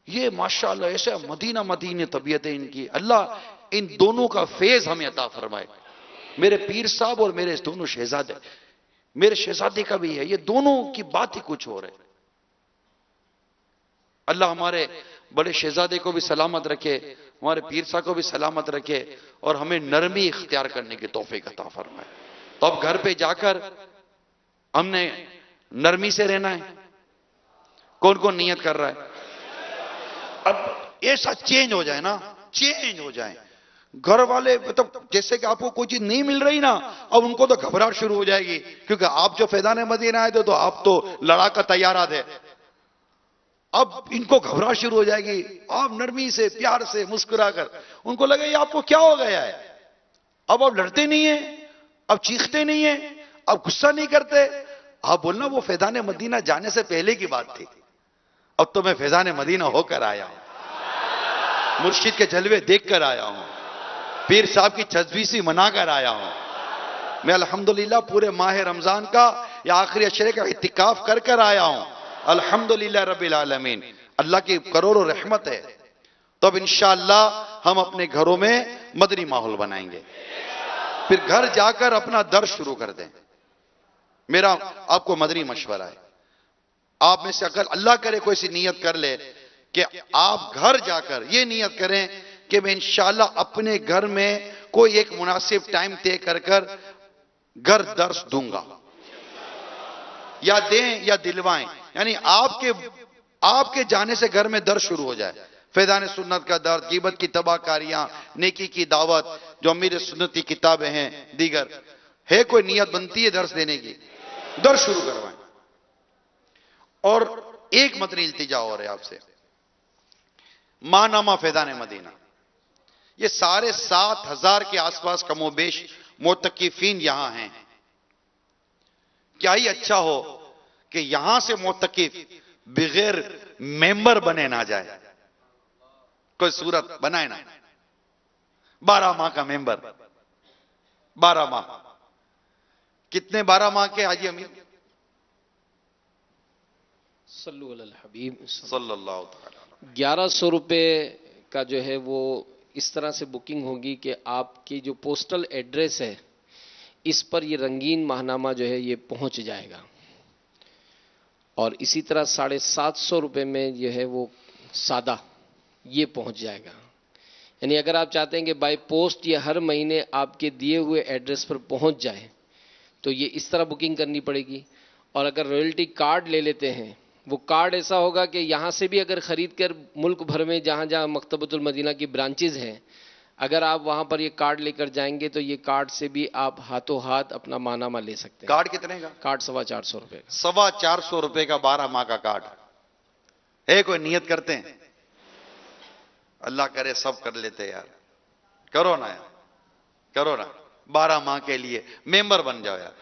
یہ ماشاءاللہ ایسا مدینہ طبیعت ہے ان کی. اللہ ان دونوں کا فیض ہمیں عطا فرمائے. میرے پیر صاحب اور میرے دونوں شہزادے, میرے شہزادے کا بھی ہے, یہ دونوں کی بات ہی کچھ اور ہے. اللہ ہمارے بڑے شہزادے کو بھی سلامت رکھے, ہمارے پیر صاحب کو بھی سلامت رکھے, اور ہمیں نرمی اختیار کرنے کی توفیق عطا فرمائے. تو اب گھر پہ جا کر ہم نے نرمی سے رہنا ہے. کون کون نیت کر رہا ہے؟ اب ایسا چینج ہو جائے نا, گھر والے مطلب جیسے کہ آپ کو کوئی چیز نہیں مل رہی نا, اب ان کو تو گھبراہٹ شروع ہو جائے گی, کیونکہ آپ جو فیضان مدینہ آئے تھے تو آپ تو لڑا کر تیار تھے. اب ان کو گھبراہٹ شروع ہو جائے گی. آپ نرمی سے, پیار سے, مسکرا کر ان کو لگے یہ آپ کو کیا ہو گیا ہے. اب آپ لڑتے نہیں ہیں, اب چیختے نہیں ہیں, اب غصہ نہیں کرتے. آپ بولنا وہ فیضان مدینہ جانے سے پہلے کی بات تھی, اب تو میں فیضان مدینہ ہو کر آیا ہوں, مرشد کے جلوے دیکھ کر آیا ہوں, پیر صاحب کی تجویزی منا کر آیا ہوں. میں الحمدللہ پورے ماہ رمضان کا یا آخری عشرے کا اعتکاف کر آیا ہوں. الحمدللہ رب العالمین, اللہ کی کروڑوں رحمت ہے. تو اب انشاءاللہ ہم اپنے گھروں میں مدنی ماحول بنائیں گے, پھر گھر جا کر اپنا درس شروع کر دیں. میرا آپ کو مدنی مشورہ ہے, آپ میں سے اگر اللہ کرے کوئی سی نیت کر لے کہ آپ گھر جا کر یہ نیت کریں کہ میں انشاءاللہ اپنے گھر میں کوئی ایک مناسب ٹائم طے کر کر گھر درس دوں گا، یا دیں یا دلوائیں، یعنی آپ کے جانے سے گھر میں درس شروع ہو جائے، فیضان سنت کا درس، غیبت کی تباہ کاریاں، نیکی کی دعوت، جو امیر سنت کی کتابیں ہیں، دیگر ہے کوئی نیت بنتی ہے درس دینے کی، درس شروع کروائیں۔ اور ایک مدنی التجا ہو رہے آپ سے، ماہنامہ فیضان مدینہ، یہ سارے 7,000 کے آس پاس کم و بیش معتکفین یہاں ہیں، کیا ہی اچھا ہو کہ یہاں سے معتکف بغیر ممبر بنے نہ جائے، کوئی صورت بنائے نا، 12 ماہ کا ممبر، 12 ماہ، کتنے 12 ماہ کے حاجی امین؟ صلو علی الحبیب صلی اللہ تعالی۔ 1100 روپے کا جو ہے وہ اس طرح سے بکنگ ہوگی کہ آپ کی جو پوسٹل ایڈریس ہے اس پر یہ رنگین ماہنامہ جو ہے یہ پہنچ جائے گا، اور اسی طرح 750 روپے میں جو ہے وہ سادہ یہ پہنچ جائے گا۔ یعنی اگر آپ چاہتے ہیں کہ بائی پوسٹ یہ ہر مہینے آپ کے دیے ہوئے ایڈریس پر پہنچ جائے تو یہ اس طرح بکنگ کرنی پڑے گی۔ اور اگر رائلٹی کارڈ لے لیتے ہیں، وہ کارڈ ایسا ہوگا کہ یہاں سے بھی اگر خرید کر ملک بھر میں جہاں جہاں مکتبۃ المدینہ کی برانچز ہیں، اگر آپ وہاں پر یہ کارڈ لے کر جائیں گے تو یہ کارڈ سے بھی آپ ہاتھوں ہاتھ اپنا ماہنامہ لے سکتے ہیں۔ کارڈ کتنے کا؟ کارڈ 450 روپے کا۔ 450 روپے کا 12 ماہ کا کارڈ ہے، کوئی نیت کرتے ہیں؟ اللہ کرے سب کر لیتے یار، کرو نا یار، کرو نا، 12 ماہ کے لیے ممبر بن جاؤ یار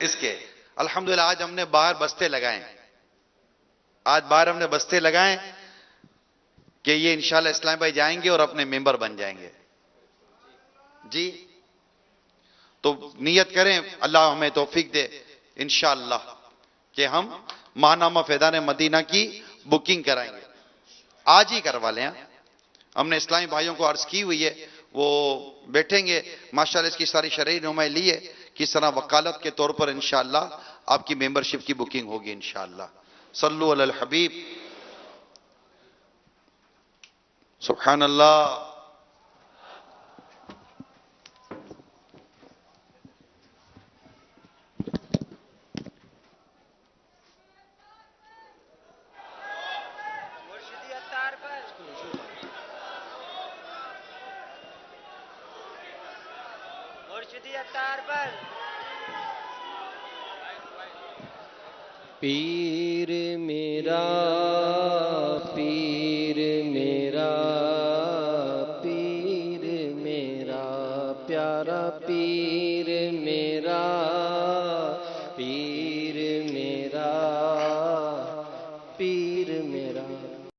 اس کے۔ الحمدللہ آج ہم نے باہر بستے لگائے ہیں، آج باہر ہم نے بستے لگائے کہ یہ انشاءاللہ اسلام بھائی جائیں گے اور اپنے ممبر بن جائیں گے جی۔ تو نیت کریں، اللہ ہمیں توفیق دے انشاءاللہ کہ ہم ماہنامہ فیضان مدینہ کی بکنگ کرائیں گے، آج ہی کروا لیں۔ ہم نے اسلامی بھائیوں کو عرض کی ہوئی ہے، وہ بیٹھیں گے ماشاءاللہ، اس کی ساری شرعی رہنمائی لی ہے، کس طرح وکالت کے طور پر انشاءاللہ آپ کی ممبرشپ کی بکنگ ہوگی انشاءاللہ۔ صلو علی الحبیب، سبحان اللہ۔ پیر میرا، پیر میرا، پیر میرا، پیارا پیر